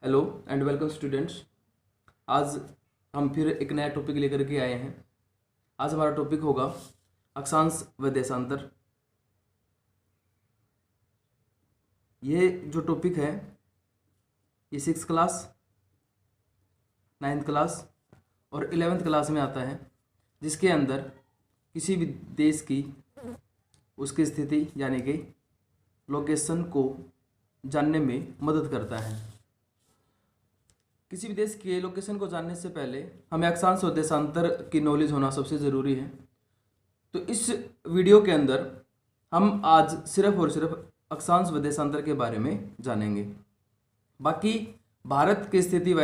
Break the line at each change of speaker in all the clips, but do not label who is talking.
Hello and welcome students. आज हम फिर एक नया टॉपिक लेकर के आए हैं। आज हमारा टॉपिक होगा अक्षांश व देशांतर। ये जो टॉपिक है ये 6th क्लास, 9th क्लास और 11th क्लास में आता है, जिसके अंदर किसी भी देश की उसकी स्थिति यानी कि लोकेशन को जानने में मदद करता है। किसी भी देश के लोकेशन को जानने से पहले हमें अक्षांश और देशांतर की नॉलेज होना सबसे ज़रूरी है। तो इस वीडियो के अंदर हम आज सिर्फ और सिर्फ अक्षांश व देशांतर के बारे में जानेंगे। बाकी भारत की स्थिति व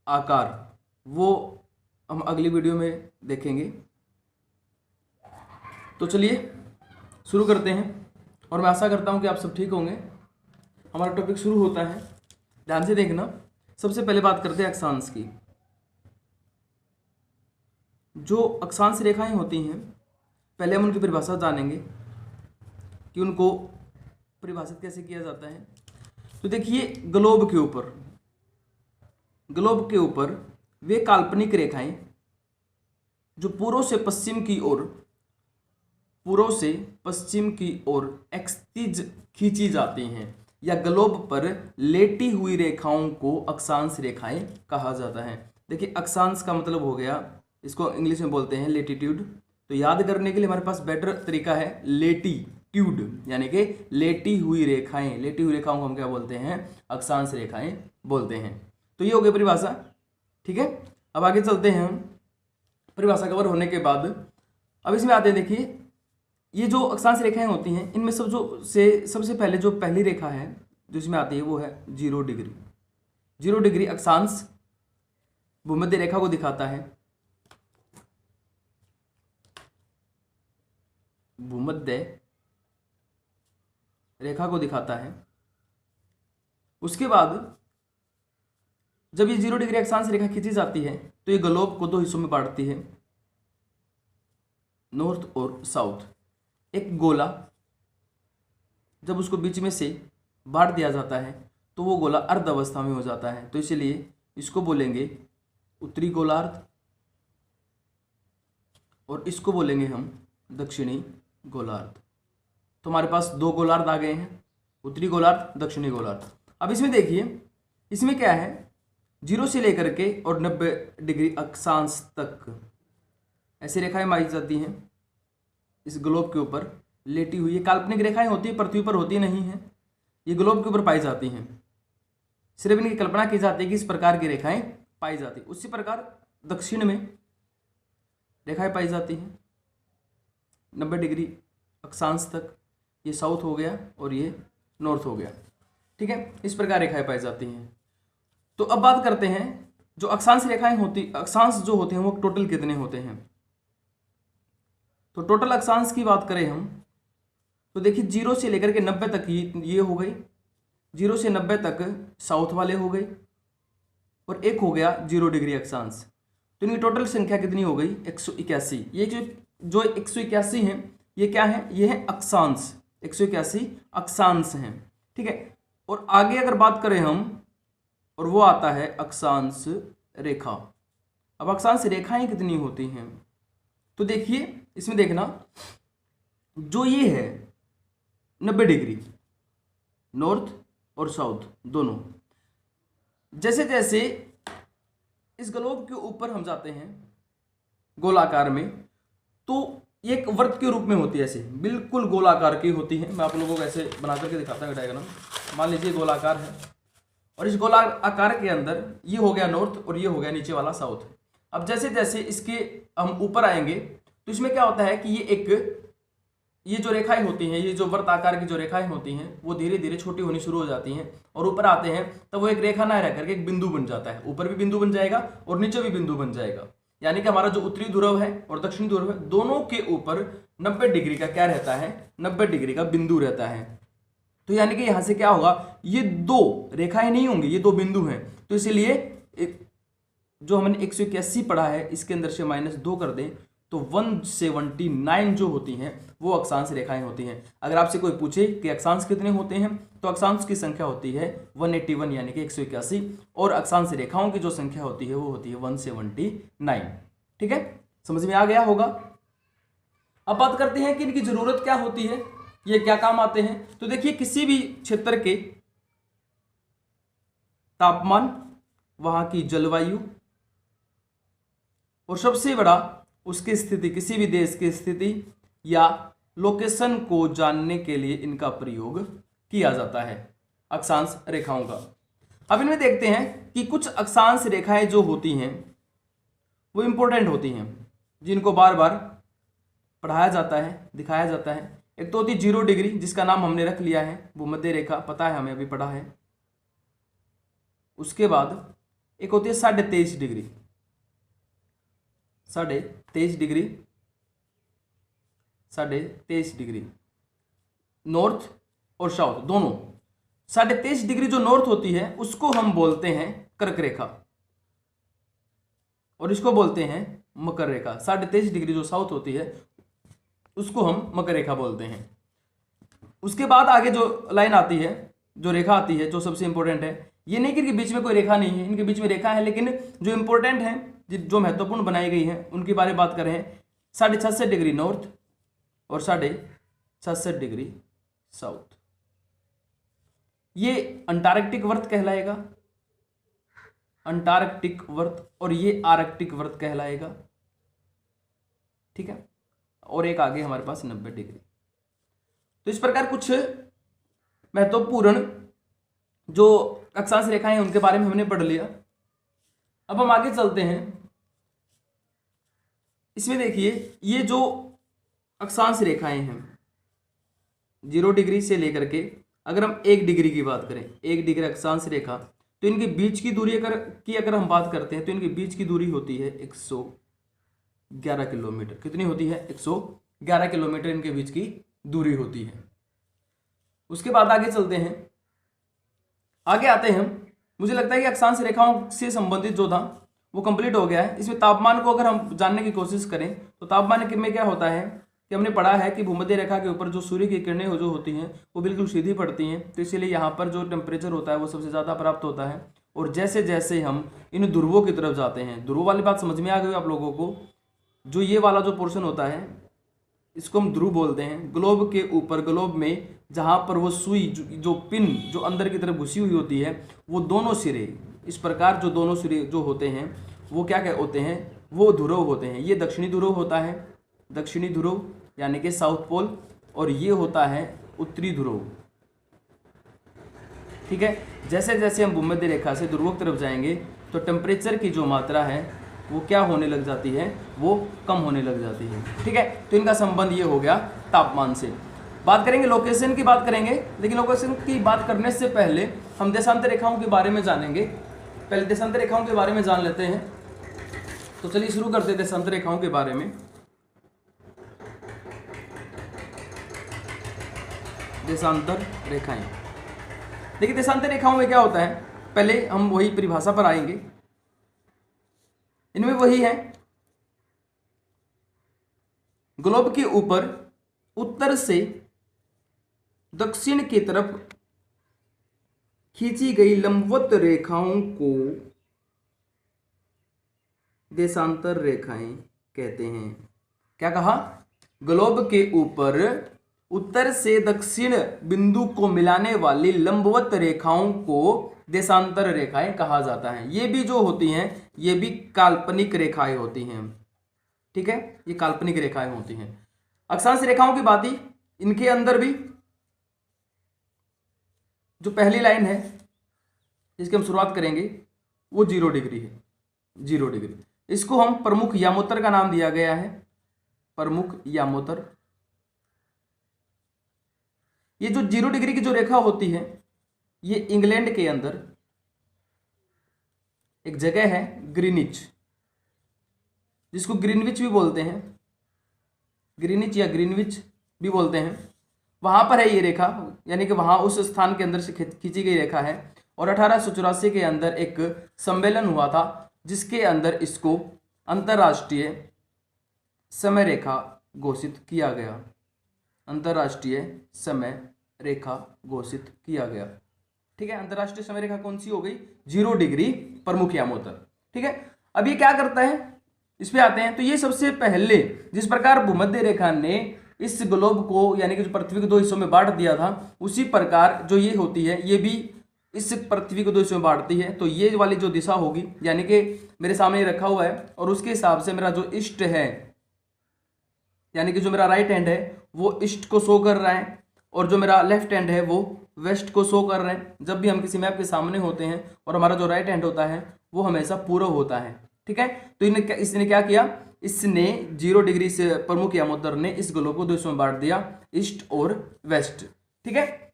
आकार वो हम अगली वीडियो में देखेंगे। तो चलिए शुरू करते हैं और मैं आशा करता हूँ कि आप सब ठीक होंगे। हमारा टॉपिक शुरू होता है, ध्यान से देखना। सबसे पहले बात करते हैं अक्षांश की। जो अक्षांश रेखाएं होती हैं, पहले हम उनकी परिभाषा जानेंगे कि उनको परिभाषित कैसे किया जाता है। तो देखिए, ग्लोब के ऊपर वे काल्पनिक रेखाएं जो पूर्व से पश्चिम की ओर एक्सतीज खींची जाती हैं या ग्लोब पर लेटी हुई रेखाओं को अक्षांश रेखाएं कहा जाता है। देखिए, अक्षांश का मतलब हो गया, इसको इंग्लिश में बोलते हैं लेटीट्यूड। तो याद करने के लिए हमारे पास बेटर तरीका है लेटीट्यूड, यानी कि लेटी हुई रेखाएं। लेटी हुई रेखाओं को हम क्या बोलते हैं? अक्षांश रेखाएं बोलते हैं। तो ये हो गई परिभाषा, ठीक है। अब आगे चलते हैं हम। परिभाषा कवर होने के बाद अब इसमें आते हैं। देखिए, ये जो अक्षांश रेखाएं होती हैं, इनमें सबसे पहले जो पहली रेखा है जो इसमें आती है वो है 0 डिग्री। 0 डिग्री अक्षांश भूमध्य रेखा को दिखाता है। भूमध्य रेखा को दिखाता है। उसके बाद जब ये 0 डिग्री अक्षांश रेखा खींची जाती है तो ये ग्लोब को दो हिस्सों में बांटती है, नॉर्थ और साउथ। एक गोला जब उसको बीच में से बांट दिया जाता है तो वो गोला अर्ध अवस्था में हो जाता है। तो इसलिए इसको बोलेंगे उत्तरी गोलार्ध और इसको बोलेंगे हम दक्षिणी गोलार्ध। तो हमारे पास दो गोलार्ध आ गए हैं, उत्तरी गोलार्ध, दक्षिणी गोलार्ध। अब इसमें देखिए, इसमें क्या है, 0 से लेकर के और 90 डिग्री अक्षांश तक ऐसी रेखाएं मानी जाती हैं इस ग्लोब के ऊपर लेटी हुई। ये काल्पनिक रेखाएं होती है, पृथ्वी पर होती नहीं है, ये ग्लोब के ऊपर पाई जाती हैं। सिर्फ इनकी कल्पना की जाती है कि इस प्रकार की रेखाएं पाई जाती। उसी प्रकार दक्षिण में रेखाएं पाई जाती हैं 90 डिग्री अक्षांश तक। ये साउथ हो गया और ये नॉर्थ हो गया, ठीक है। इस प्रकार रेखाएं पाई जाती हैं। तो अब बात करते हैं, जो अक्षांश रेखाएं अक्षांश जो होते हैं वो टोटल कितने होते हैं। तो टोटल अक्षांश की बात करें हम तो देखिए, 0 से लेकर के 90 तक ये हो गई। 0 से 90 तक साउथ वाले हो गए और एक हो गया 0 डिग्री अक्षांश। तो इनकी टोटल संख्या कितनी हो गई? 181। ये जो 181 हैं ये क्या है? ये है अक्षांश। 181 अक्षांश हैं, ठीक है। और आगे अगर बात करें हम, और वो आता है अक्षांश रेखा। अब अक्षांश रेखाएं कितनी होती हैं? तो देखिए, इसमें देखना, जो ये है 90 डिग्री नॉर्थ और साउथ दोनों, जैसे जैसे इस ग्लोब के ऊपर हम जाते हैं गोलाकार में, तो ये एक वर्त के रूप में होती है, ऐसे बिल्कुल गोलाकार की होती है। मैं आप लोगों को ऐसे बना करके दिखाता हूँ डायग्राम। मान लीजिए गोलाकार है और इस गोलाकार के अंदर ये हो गया नॉर्थ और ये हो गया नीचे वाला साउथ। अब जैसे जैसे इसके हम ऊपर आएंगे तो इसमें क्या होता है कि ये जो रेखाएं होती हैं, ये जो वर्त आकार की जो रेखाएं होती हैं वो धीरे धीरे छोटी होनी शुरू हो जाती हैं और ऊपर आते हैं तब वो एक रेखा ना रह करके एक बिंदु बन जाता है। ऊपर भी बिंदु बन जाएगा और नीचे भी बिंदु बन जाएगा। यानी कि हमारा जो उत्तरी ध्रुव है और दक्षिणी ध्रुव है, दोनों के ऊपर 90 डिग्री का क्या रहता है? 90 डिग्री का बिंदु रहता है। तो यानी कि यहां से क्या होगा, ये दो रेखाएं नहीं होंगी, ये दो बिंदु हैं। तो इसीलिए जो हमने 181 पढ़ा है इसके अंदर से -2 कर दें तो 179 जो होती हैं वो अक्षांश रेखाएं होती हैं। अगर आपसे कोई पूछे कि अक्षांश कितने होते हैं तो अक्षांश की संख्या होती है 181 यानी कि 181, और अक्षांश रेखाओं की जो संख्या होती है वो होती है 179। ठीक है, समझ में आ गया होगा। अब बात करते हैं कि इनकी जरूरत क्या होती है, ये क्या काम आते हैं। तो देखिए, किसी भी क्षेत्र के तापमान, वहां की जलवायु और सबसे बड़ा उसकी स्थिति, किसी भी देश की स्थिति या लोकेशन को जानने के लिए इनका प्रयोग किया जाता है, अक्षांश रेखाओं का। अब इनमें देखते हैं कि कुछ अक्षांश रेखाएं जो होती हैं वो इंपॉर्टेंट होती हैं, जिनको बार बार पढ़ाया जाता है, दिखाया जाता है। एक तो होती 0 डिग्री, जिसका नाम हमने रख लिया है भूमध्य रेखा, पता है हमें, अभी पढ़ा है। उसके बाद एक होती है 23.5 डिग्री, 23.5 डिग्री, 23.5 डिग्री नॉर्थ और साउथ दोनों। 23.5 डिग्री जो नॉर्थ होती है उसको हम बोलते हैं कर्क रेखा, और इसको बोलते हैं मकर रेखा। 23.5 डिग्री जो साउथ होती है उसको हम मकर रेखा बोलते हैं। उसके बाद आगे जो लाइन आती है, जो रेखा आती है, जो सबसे इंपॉर्टेंट है, ये नहीं कि इनके बीच में कोई रेखा नहीं है, इनके बीच में रेखा है, लेकिन जो इंपॉर्टेंट है, जो महत्वपूर्ण बनाई गई है, उनके बारे में बात कर रहे हैं। 66.5 डिग्री नॉर्थ और 66.5 डिग्री साउथ। ये अंटार्कटिक वर्त कहलाएगा, अंटार्कटिक वर्त, और ये आर्कटिक वर्त कहलाएगा। ठीक है, और एक आगे हमारे पास 90 डिग्री। तो इस प्रकार कुछ महत्वपूर्ण जो अक्षांश रेखाएं हैं उनके बारे में हमने पढ़ लिया। अब हम आगे चलते हैं। इसमें देखिए, ये जो अक्षांश रेखाएं हैं 0 डिग्री से लेकर के, अगर हम 1 डिग्री की बात करें, 1 डिग्री अक्षांश रेखा, तो इनके बीच की दूरी अगर हम बात करते हैं तो इनके बीच की दूरी होती है 111 किलोमीटर। कितनी होती है? 111 किलोमीटर इनके बीच की दूरी होती है। उसके बाद आगे चलते हैं, आगे आते हैं। मुझे लगता है कि अक्षांश रेखाओं से संबंधित जो था वो कंप्लीट हो गया है। इसमें तापमान को अगर हम जानने की कोशिश करें तो तापमान में क्या होता है कि हमने पढ़ा है कि भूमध्य रेखा के ऊपर जो सूर्य की किरणें जो होती हैं वो बिल्कुल सीधी पड़ती हैं, तो इसलिए यहाँ पर जो टेम्परेचर होता है वो सबसे ज़्यादा प्राप्त होता है। और जैसे जैसे हम इन ध्रुवों की तरफ जाते हैं, ध्रुव वाली बात समझ में आ गई आप लोगों को, जो ये वाला जो पोर्शन होता है इसको हम ध्रुव बोलते हैं। ग्लोब के ऊपर, ग्लोब में जहाँ पर वो सुई जो पिन जो अंदर की तरफ घुसी हुई होती है, वो दोनों सिरे इस प्रकार जो दोनों सिरे जो होते हैं वो क्या होते हैं? वो ध्रुव होते हैं। ये दक्षिणी ध्रुव होता है, दक्षिणी ध्रुव यानी कि साउथ पोल, और ये होता है उत्तरी ध्रुव। ठीक है, जैसे जैसे हम भूमध्य रेखा से ध्रुवों की तरफ जाएंगे तो टेम्परेचर की जो मात्रा है वो क्या होने लग जाती है? वो कम होने लग जाती है। ठीक है, तो इनका संबंध ये हो गया तापमान से। बात करेंगे, लोकेशन की बात करेंगे, लेकिन लोकेशन की बात करने से पहले हम देशांतर रेखाओं के बारे में जानेंगे। पहले देशांतर रेखाओं के बारे में जान लेते हैं। तो चलिए शुरू करते हैं देशांतर रेखाओं के बारे में। देशांतर रेखाएं, देखिए देशांतर रेखाओं में क्या होता है, पहले हम वही परिभाषा पर आएंगे। इनमें वही है, ग्लोब के ऊपर उत्तर से दक्षिण की तरफ खींची गई लंबवत रेखाओं को देशांतर रेखाएं कहते हैं। क्या कहा? ग्लोब के ऊपर उत्तर से दक्षिण बिंदु को मिलाने वाली लंबवत रेखाओं को देशांतर रेखाएं कहा जाता है। ये भी जो होती हैं ये भी काल्पनिक रेखाएं होती हैं। ठीक है, ये काल्पनिक रेखाएं होती हैं। अक्षांश रेखाओं की बात ही, इनके अंदर भी जो पहली लाइन है जिसकी हम शुरुआत करेंगे वो 0 डिग्री है। 0 डिग्री, इसको हम प्रमुख यामोत्तर का नाम दिया गया है, प्रमुख यामोत्तर। ये जो 0 डिग्री की जो रेखा होती है ये इंग्लैंड के अंदर एक जगह है ग्रीनिच, जिसको ग्रीनविच भी बोलते हैं, ग्रीनिच या ग्रीनविच भी बोलते हैं। वहां पर है ये रेखा, यानी कि वहां उस स्थान के अंदर से खींची गई रेखा है। और 1884 के अंदर एक सम्मेलन हुआ था जिसके अंदर इसको अंतर्राष्ट्रीय समय रेखा घोषित किया गया। अंतर्राष्ट्रीय समय रेखा घोषित किया गया। ठीक है, अंतर्राष्ट्रीय समय रेखा कौन सी हो गई? 0 डिग्री प्रमुख यामोत्तर। ठीक है, अब ये क्या करता है, इस पे आते हैं। तो ये सबसे पहले जिस प्रकार भूमध्य रेखा ने इस ग्लोब को यानी कि जो पृथ्वी को 2 हिस्सों में बांट दिया था, उसी प्रकार जो ये होती है ये भी इस पृथ्वी को 2 हिस्सों में बांटती है। तो ये वाली जो दिशा होगी यानी कि मेरे सामने रखा हुआ है और उसके हिसाब से मेरा जो ईस्ट है यानी कि जो मेरा राइट हैंड है वो ईस्ट को शो कर रहा है और जो मेरा लेफ्ट हैंड है वो वेस्ट को शो कर रहे हैं। जब भी हम किसी मैप के सामने होते हैं और हमारा जो राइट हैंड होता है वो हमेशा पूर्व होता है। ठीक है, तो इसने क्या किया, इसने 0 डिग्री से प्रमुख यामोत्तर ने इस ग्लोब को 2 हिस्सों में बांट दिया, ईस्ट और वेस्ट। ठीक है,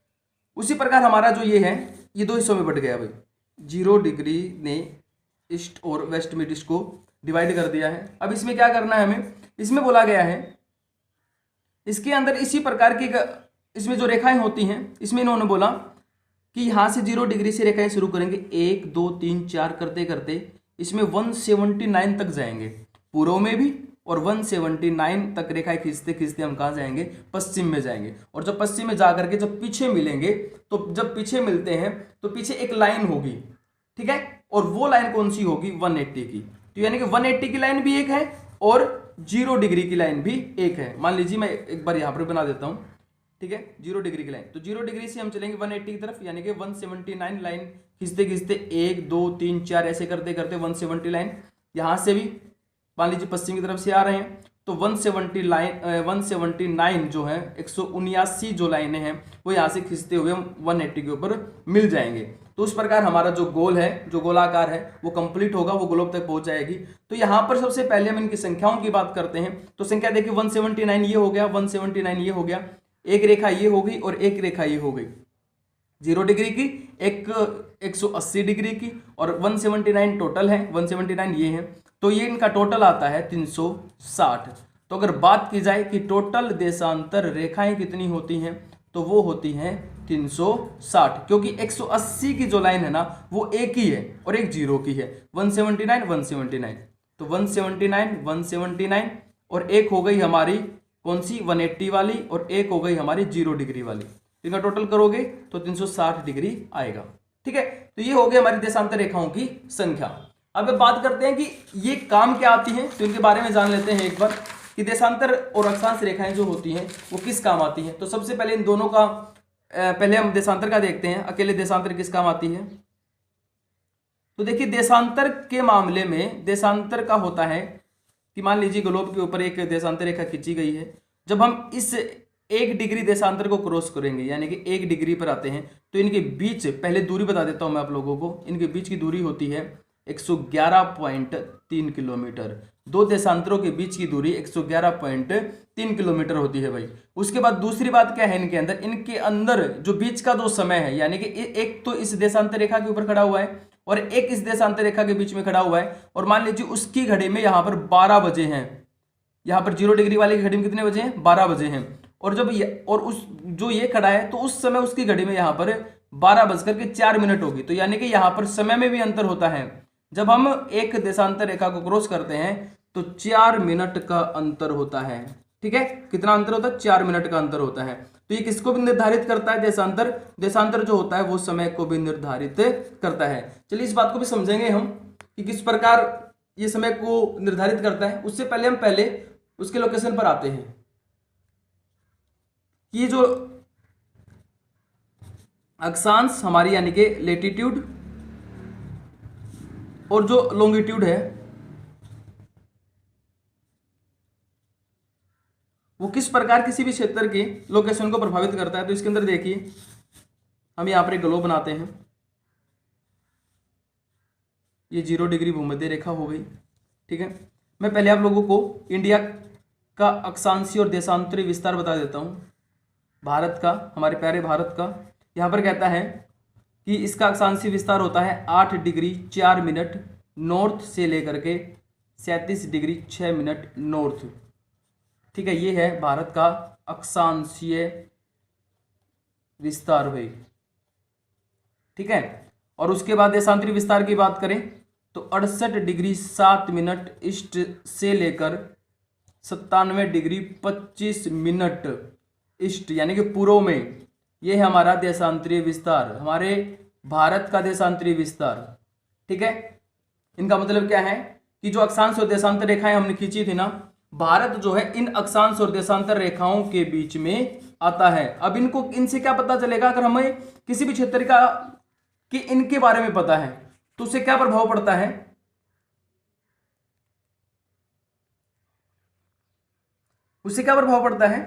उसी प्रकार हमारा जो ये है ये 2 हिस्सों में बट गया भाई। 0 डिग्री ने ईस्ट और वेस्ट में डिस्क को डिवाइड कर दिया है। अब इसमें क्या करना है हमें, इसमें बोला गया है इसके अंदर इसी प्रकार की इसमें जो रेखाएं होती हैं इसमें इन्होंने बोला कि यहां से 0 डिग्री से रेखाएं शुरू करेंगे, 1 2 3 4 करते करते इसमें 179 तक जाएंगे पूर्व में भी, और 179 तक रेखाएं खींचते खींचते हम कहाँ जाएंगे, पश्चिम में जाएंगे। और जब पश्चिम में जा करके जब पीछे मिलेंगे तो जब पीछे मिलते हैं तो पीछे एक लाइन होगी। ठीक है, और वो लाइन कौन सी होगी, 180 की। तो यानी कि 180 की लाइन भी एक है और 0 डिग्री की लाइन भी एक है। मान लीजिए मैं एक बार यहाँ पर बना देता हूँ। ठीक है, 0 डिग्री की लाइन, तो 0 डिग्री से हम चलेंगे 180 की तरफ यानी कि 179 लाइन खींचते खींचते 1 2 3 4 ऐसे करते करते 170 लाइन यहाँ से भी मान लीजिए पश्चिम की तरफ से आ रहे हैं तो 179 जो है 179 जो लाइनें हैं वो यहाँ से खींचते हुए हम 180 के ऊपर मिल जाएंगे। तो उस प्रकार हमारा जो गोल है, जो गोलाकार है वो कंप्लीट होगा, वो ग्लोब तक पहुंच जाएगी। तो यहाँ पर सबसे पहले हम इनकी संख्याओं की बात करते हैं। तो संख्या देखिए 179 ये हो गया, 179 ये हो गया, एक रेखा ये हो गई और एक रेखा ये हो गई 0 डिग्री की, एक 180 डिग्री की, और 179 टोटल है, 179 ये है। तो ये इनका टोटल आता है 360। तो अगर बात की जाए कि टोटल देशांतर रेखाएं कितनी होती हैं तो वो होती हैं 360, क्योंकि 180 की जो लाइन है ना वो एक ही है और एक 0 की है, 179 179। तो 179 179 और एक हो गई हमारी कौन सी, 180 वाली, और एक हो गई हमारी 0 डिग्री वाली। इनका टोटल करोगे तो 360 डिग्री आएगा। ठीक है, तो ये हो गई हमारी देशांतर रेखाओं की संख्या। अब बात करते हैं कि ये काम क्या आती हैं, तो इनके बारे में जान लेते हैं एक बार कि देशांतर और अक्षांश रेखाएं जो होती हैं वो किस काम आती हैं। तो सबसे पहले इन दोनों का पहले हम देशांतर का देखते हैं, अकेले देशांतर किस काम आती है। तो देखिए देशांतर के मामले में देशांतर का होता है कि मान लीजिए ग्लोब के ऊपर एक देशांतर रेखा खींची गई है, जब हम इस 1 डिग्री देशांतर को क्रॉस करेंगे यानी कि 1 डिग्री पर आते हैं तो इनके बीच, पहले दूरी बता देता हूं मैं आप लोगों को, इनके बीच की दूरी होती है 111.3 किलोमीटर। दो देशांतरों के बीच की दूरी 111.3 किलोमीटर होती है भाई। उसके बाद दूसरी बात क्या है, इनके अंदर जो बीच का जो समय है यानी कि एक तो इस देशांतर रेखा के ऊपर खड़ा हुआ है और एक इस देशांतर रेखा के बीच में खड़ा हुआ है, और मान लीजिए उसकी घड़ी में यहाँ पर 12 बजे हैं, यहाँ पर 0 डिग्री वाले की घड़ी में कितने बजे हैं, 12 बजे हैं, और जब ये और उस जो ये खड़ा है तो उस समय उसकी घड़ी में यहाँ पर 12:04 होगी। तो यानी कि यहाँ पर समय में भी अंतर होता है। जब हम एक देशांतर रेखा को क्रॉस करते हैं तो 4 मिनट का अंतर होता है। ठीक है, कितना अंतर होता है, 4 मिनट का अंतर होता है। तो ये किसको भी निर्धारित करता है, देशांतर। देशांतर जो होता है वो समय को भी निर्धारित करता है। चलिए इस बात को भी समझेंगे हम कि किस प्रकार ये समय को निर्धारित करता है। उससे पहले हम उसके लोकेशन पर आते हैं। ये जो अक्षांश हमारी यानी कि लेटीट्यूड और जो लॉन्गिट्यूड है वो किस प्रकार किसी भी क्षेत्र की लोकेशन को प्रभावित करता है। तो इसके अंदर देखिए हम यहाँ पर एक ग्लोब बनाते हैं। ये 0 डिग्री भूमध्य रेखा हो गई। ठीक है, मैं पहले आप लोगों को इंडिया का अक्षांशीय और देशांतरीय विस्तार बता देता हूँ। भारत का, हमारे प्यारे भारत का, यहाँ पर कहता है कि इसका अक्षांशीय विस्तार होता है 8 डिग्री 4 मिनट नॉर्थ से लेकर के 37 डिग्री 6 मिनट नॉर्थ। ठीक है, ये है भारत का अक्षांशीय विस्तार भाई। ठीक है, और उसके बाद देशांतरीय विस्तार की बात करें तो 68 डिग्री 7 मिनट ईस्ट से लेकर 97 डिग्री 25 मिनट ईस्ट यानी कि पूर्व में। ये है हमारा देशांतरीय विस्तार, हमारे भारत का देशांतरीय विस्तार। ठीक है, इनका मतलब क्या है कि जो अक्षांश और देशांतर रेखाएं हमने खींची थी ना, भारत जो है इन अक्षांश और देशांतर रेखाओं के बीच में आता है। अब इनसे क्या पता चलेगा, अगर हमें किसी भी क्षेत्र का कि इनके बारे में पता है तो उससे क्या प्रभाव पड़ता है, उससे क्या प्रभाव पड़ता है,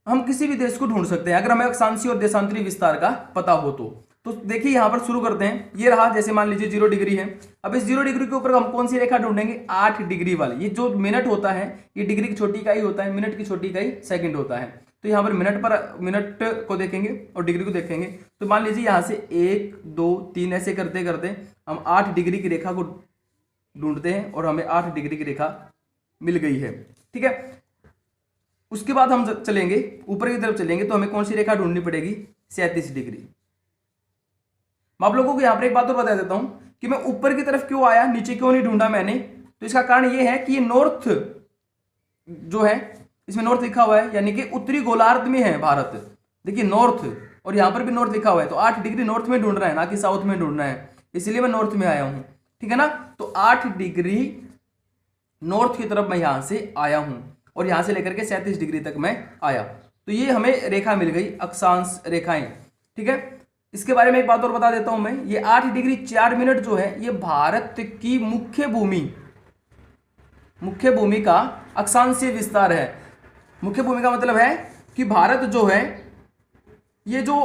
हम किसी भी देश को ढूंढ सकते हैं अगर हमें अक्षांशीय और देशांतरीय विस्तार का पता हो तो देखिए यहां पर शुरू करते हैं। ये रहा, जैसे मान लीजिए 0 डिग्री है। अब इस 0 डिग्री के ऊपर हम कौन सी रेखा ढूंढेंगे, 8 डिग्री वाली। ये जो मिनट होता है ये डिग्री की छोटी इकाई होता है, मिनट की छोटी इकाई सेकंड होता है। तो यहाँ पर मिनट को देखेंगे और डिग्री को देखेंगे। तो मान लीजिए यहाँ से 1 2 3 ऐसे करते करते हम 8 डिग्री की रेखा को ढूंढते हैं और हमें 8 डिग्री की रेखा मिल गई है। ठीक है, उसके बाद हम चलेंगे ऊपर की तरफ चलेंगे तो हमें कौन सी रेखा ढूंढनी पड़ेगी, 37 डिग्री। मैं आप लोगों को यहाँ पर एक बात और बता देता हूं कि मैं ऊपर की तरफ क्यों आया, नीचे क्यों नहीं ढूंढा मैंने। तो इसका कारण ये है कि ये नॉर्थ जो है, इसमें नॉर्थ लिखा हुआ है, यानी कि उत्तरी गोलार्ध में है भारत। देखिए नॉर्थ, और यहां पर भी नॉर्थ लिखा हुआ है, तो 8 डिग्री नॉर्थ में ढूंढ रहा है ना कि साउथ में ढूंढना है, इसलिए मैं नॉर्थ में आया हूं। ठीक है ना, तो 8 डिग्री नॉर्थ की तरफ मैं यहां से आया हूं और यहां से लेकर के 37 डिग्री तक मैं आया। तो ये हमें रेखा मिल गई, अक्षांश रेखाएं। ठीक है, इसके बारे में एक बात और बता देता हूं मैं, ये 8 डिग्री 4 मिनट जो है ये भारत की मुख्य भूमि का अक्षांशीय विस्तार है। मुख्य भूमि का मतलब है कि भारत जो है, ये जो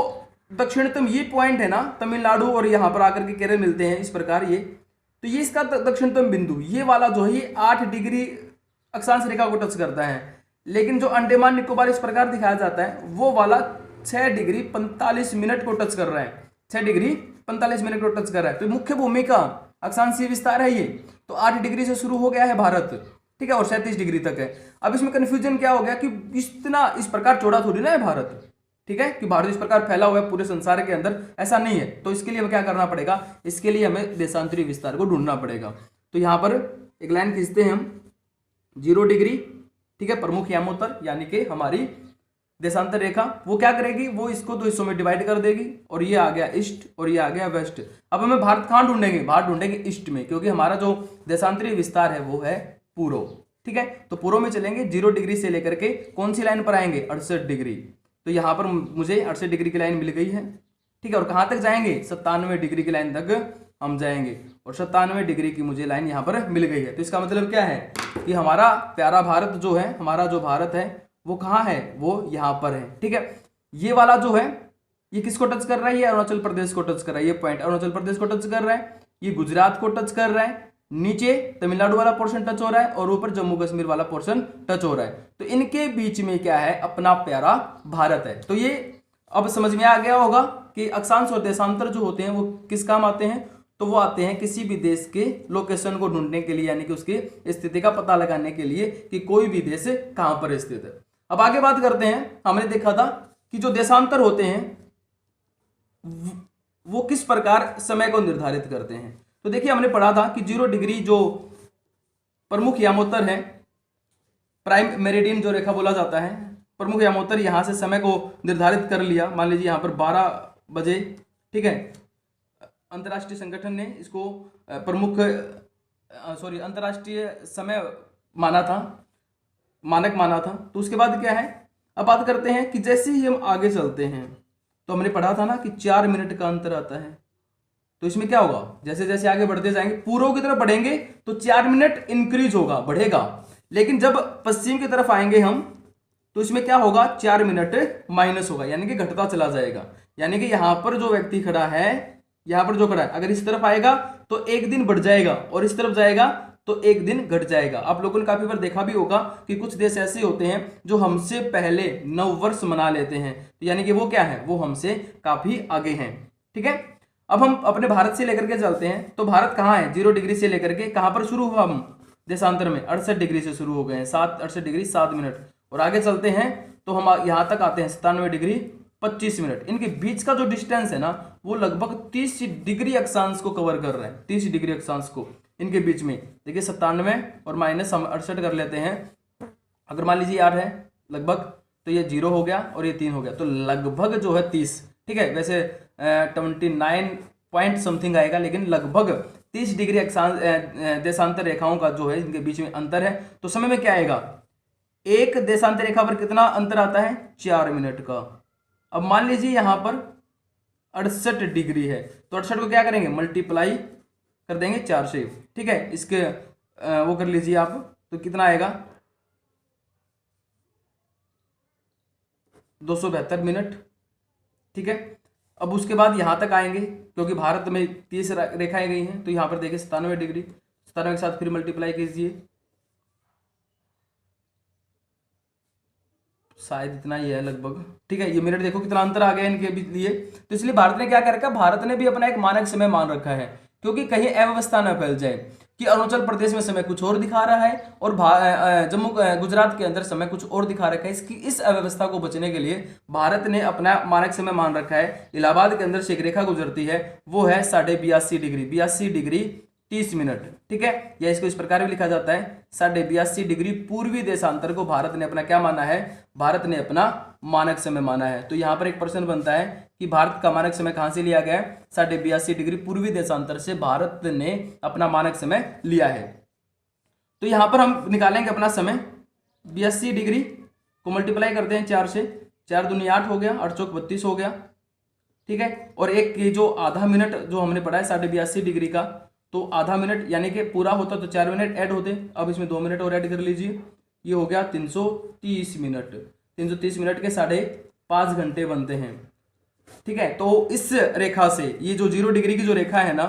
दक्षिणतम ये पॉइंट है ना, तमिलनाडु और यहां पर आकर के केरल मिलते हैं इस प्रकार ये, तो ये इसका दक्षिणतम बिंदु ये वाला जो है ये 8 डिग्री अक्षांश रेखा को टच करता है। लेकिन जो अंडमान निकोबार इस प्रकार दिखाया जाता है वो वाला 6 डिग्री 45 मिनट को टच कर रहा है, 6 डिग्री 45 मिनट को टच कर रहा है। तो मुख्य भूमि का अक्षांशीय विस्तार है ये। तो 8 डिग्री से शुरू हो गया है भारत, ठीक है, और 37 डिग्री तक है। अब इसमें कंफ्यूजन क्या हो गया कि इतना इस प्रकार चौड़ा थोड़ी ना है भारत, ठीक है, कि भारत इस प्रकार फैला हुआ है पूरे संसार के अंदर, ऐसा नहीं है। तो इसके लिए हमें क्या करना पड़ेगा, इसके लिए हमें देशांतरीय विस्तार को ढूंढना पड़ेगा। तो यहां पर एक लाइन खींचते हैं हम, 0 डिग्री, ठीक है, प्रमुख यामोत्तर यानी कि हमारी देशांतर रेखा, वो क्या करेगी, वो इसको 2 हिस्सों में डिवाइड कर देगी और ये आ गया ईस्ट और ये आ गया वेस्ट। अब हमें भारत कहां ढूंढेंगे, भारत ढूंढेंगे ईस्ट में, क्योंकि हमारा जो देशांतरीय विस्तार है वो है पूर्व। ठीक है, तो पूर्व में चलेंगे, 0 डिग्री से लेकर के कौन सी लाइन पर आएंगे, 68 डिग्री। तो यहां पर मुझे 68 डिग्री की लाइन मिल गई है। ठीक है, और कहां तक जाएंगे, 97 डिग्री की लाइन तक हम जाएंगे और 97 डिग्री की मुझे लाइन यहां पर मिल गई है। तो इसका मतलब क्या है कि हमारा प्यारा भारत जो है, हमारा जो भारत है वो कहाँ है, वो यहाँ पर है। ठीक है, ये वाला जो है ये किसको टच कर रहा है, ये अरुणाचल प्रदेश को टच कर रहा है, ये पॉइंट अरुणाचल प्रदेश को टच कर रहा है, ये गुजरात को टच कर रहा है, नीचे तमिलनाडु वाला पोर्शन टच हो रहा है और ऊपर जम्मू कश्मीर वाला पोर्शन टच हो रहा है। तो इनके बीच में क्या है, अपना प्यारा भारत है। तो ये अब समझ में आ गया होगा कि अक्षांश और देशांतर जो होते हैं वो किस काम आते हैं, तो वो आते हैं किसी भी देश के लोकेशन को ढूंढने के लिए, यानी कि उसकी स्थिति का पता लगाने के लिए कि कोई भी देश कहां पर स्थित है। अब आगे बात करते हैं, हमने देखा था कि जो देशांतर होते हैं वो किस प्रकार समय को निर्धारित करते हैं। तो देखिए हमने पढ़ा था कि 0 डिग्री जो प्रमुख यामोत्तर है, प्राइम मेरिडियन जो रेखा बोला जाता है, प्रमुख यामोत्तर यहां से समय को निर्धारित कर लिया। मान लीजिए यहां पर 12 बजे, ठीक है, अंतर्राष्ट्रीय संगठन ने इसको अंतर्राष्ट्रीय समय मानक माना था। तो उसके बाद क्या है, अब बात करते हैं कि जैसे ही हम आगे चलते हैं तो हमने पढ़ा था ना कि 4 मिनट का अंतर आता है। तो इसमें क्या होगा, जैसे जैसे आगे बढ़ते जाएंगे, पूर्व की तरफ बढ़ेंगे तो 4 मिनट इंक्रीज होगा, बढ़ेगा। लेकिन जब पश्चिम की तरफ आएंगे हम तो इसमें क्या होगा, 4 मिनट माइनस होगा, यानी कि घटता चला जाएगा। यानी कि यहां पर जो व्यक्ति खड़ा है, यहां पर जो खड़ा है, अगर इस तरफ आएगा तो 1 दिन बढ़ जाएगा और इस तरफ जाएगा तो 1 दिन घट जाएगा। आप लोगों ने काफी बार देखा भी होगा कि कुछ देश ऐसे होते हैं जो हमसे पहले 9 वर्ष मना लेते हैं, तो यानी कि वो क्या है, वो हमसे काफी आगे हैं। ठीक है, अब हम अपने भारत से लेकर के चलते हैं। तो भारत कहाँ है, 0 डिग्री से लेकर के कहां पर शुरू हुआ, हम देशांतर में 68 डिग्री से शुरू हो गए हैं, 68 डिग्री 7 मिनट, और आगे चलते हैं तो हम यहां तक आते हैं 97 डिग्री 25 मिनट। इनके बीच का जो डिस्टेंस है ना वो लगभग 30 डिग्री अक्षांश को कवर कर रहे हैं, 30 डिग्री अक्षांश को इनके बीच में। देखिए 97 और माइनस हम 68 कर लेते हैं। अगर मान लीजिए 8 है लगभग, तो ये 0 हो गया और ये 3 हो गया, तो लगभग जो है 30, ठीक है। वैसे 29 पॉइंट समथिंग आएगा, लेकिन लगभग 30 डिग्री देशांतर रेखाओं का जो है इनके बीच में अंतर है। तो समय में क्या आएगा, एक देशांतर रेखा पर कितना अंतर आता है, 4 मिनट का। अब मान लीजिए यहां पर 68 डिग्री है, तो 68 को क्या करेंगे, मल्टीप्लाई कर देंगे 4 से, ठीक है। इसके वो कर लीजिए आप, तो कितना आएगा, 272 मिनट, ठीक है। अब उसके बाद यहां तक आएंगे, क्योंकि भारत में 30 रेखाएं गई हैं, तो यहां पर देखिए 97 डिग्री, 97 के साथ फिर मल्टीप्लाई कीजिए, शायद इतना ही है लगभग, ठीक है। ये मिनट देखो कितना अंतर आ गया इनके लिए। तो इसलिए भारत ने क्या कर रखा है, भारत ने भी अपना एक मानक समय मान रखा है, क्योंकि कहीं अव्यवस्था न फैल जाए कि अरुणाचल प्रदेश में समय कुछ और दिखा रहा है और जम्मू गुजरात के अंदर समय कुछ और दिखा रखा है। इस अव्यवस्था को बचने के लिए भारत ने अपना मानक समय मान रखा है। इलाहाबाद के अंदर से एक रेखा गुजरती है, वो है 82.5 डिग्री, 82 डिग्री 30 मिनट, ठीक है। या इसको इस प्रकार भी लिखा जाता है 82.5 डिग्री पूर्वी देशांतर को भारत ने अपना क्या माना है, भारत ने अपना मानक समय माना है। तो यहां पर एक प्रश्न बनता है कि भारत का मानक समय कहां से लिया गया है, 82.5 डिग्री पूर्वी देशांतर से भारत ने अपना मानक समय लिया है। तो यहां पर हम निकालेंगे अपना समय, 82 डिग्री को मल्टीप्लाई करते हैं 4 से, 4 दूनी 8 हो गया, 8 चौक 32 हो गया, ठीक है। और एक ये जो आधा मिनट जो हमने पढ़ा है 82.5 डिग्री का, तो आधा मिनट यानी कि पूरा होता तो 4 मिनट ऐड होते, अब इसमें 2 मिनट और ऐड कर लीजिए, ये हो गया 330 मिनट। 330 मिनट के 5.5 घंटे बनते हैं, ठीक है। तो इस रेखा से, ये जो 0 डिग्री की जो रेखा है ना,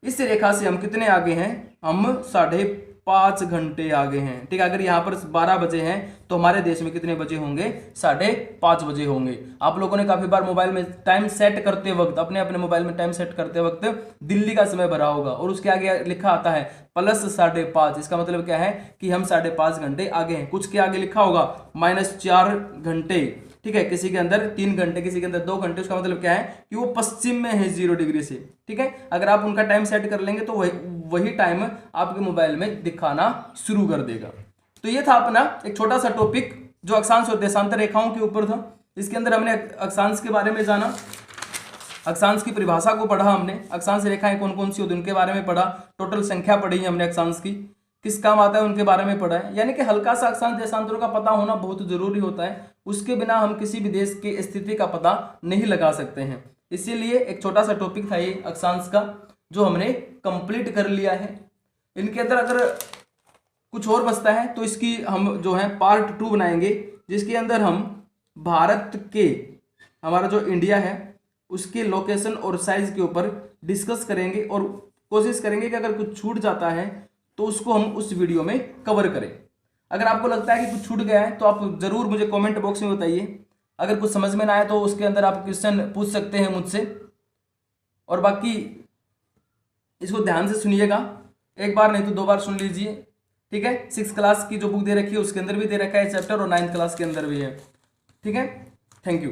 इस रेखा से हम कितने आगे हैं, हम 5.5 घंटे आगे हैं, ठीक है। अगर यहाँ पर 12 बजे हैं तो हमारे देश में कितने बजे होंगे, 5.5 बजे होंगे। आप लोगों ने काफी बार मोबाइल में टाइम सेट करते वक्त, अपने अपने मोबाइल में टाइम सेट करते वक्त दिल्ली का समय भरा होगा और उसके आगे लिखा आता है प्लस 5.5। इसका मतलब क्या है कि हम 5.5 घंटे आगे हैं। कुछ के आगे लिखा होगा -4 घंटे, ठीक है। किसी के अंदर 3 घंटे, किसी के अंदर 2 घंटे। उसका मतलब क्या है कि वो पश्चिम में है 0 डिग्री से, ठीक है। अगर आप उनका टाइम सेट कर लेंगे तो वही टाइम आपके मोबाइल में दिखाना शुरू कर देगा। तो ये था अपना एक छोटा सा टॉपिक जो अक्षांश और देशांतर रेखाओं के ऊपर था। इसके अंदर हमने अक्षांश के बारे में जाना, अक्षांश की परिभाषा को पढ़ा हमने, अक्षांश रेखाएं कौन कौन सी होती है उनके बारे में पढ़ा, टोटल संख्या पढ़ी है हमने अक्षांश की, किस काम आता है उनके बारे में पढ़ा है। यानी कि हल्का सा अक्षांश देशांतरों का पता होना बहुत जरूरी होता है, उसके बिना हम किसी भी देश की स्थिति का पता नहीं लगा सकते हैं। इसीलिए एक छोटा सा टॉपिक था ये अक्षांश का, जो हमने कंप्लीट कर लिया है। इनके अंदर अगर कुछ और बचता है तो इसकी हम जो है पार्ट 2 बनाएंगे, जिसके अंदर हम भारत के, हमारा जो इंडिया है उसके लोकेशन और साइज के ऊपर डिस्कस करेंगे और कोशिश करेंगे कि अगर कुछ छूट जाता है तो उसको हम उस वीडियो में कवर करें। अगर आपको लगता है कि कुछ छूट गया है तो आप जरूर मुझे कमेंट बॉक्स में बताइए। अगर कुछ समझ में ना आए तो उसके अंदर आप क्वेश्चन पूछ सकते हैं मुझसे। और बाकी इसको ध्यान से सुनिएगा, एक बार नहीं तो 2 बार सुन लीजिए, ठीक है। 6th क्लास की जो बुक दे रखी है उसके अंदर भी दे रखा है चैप्टर, और 9th क्लास के अंदर भी है, ठीक है। Thank you.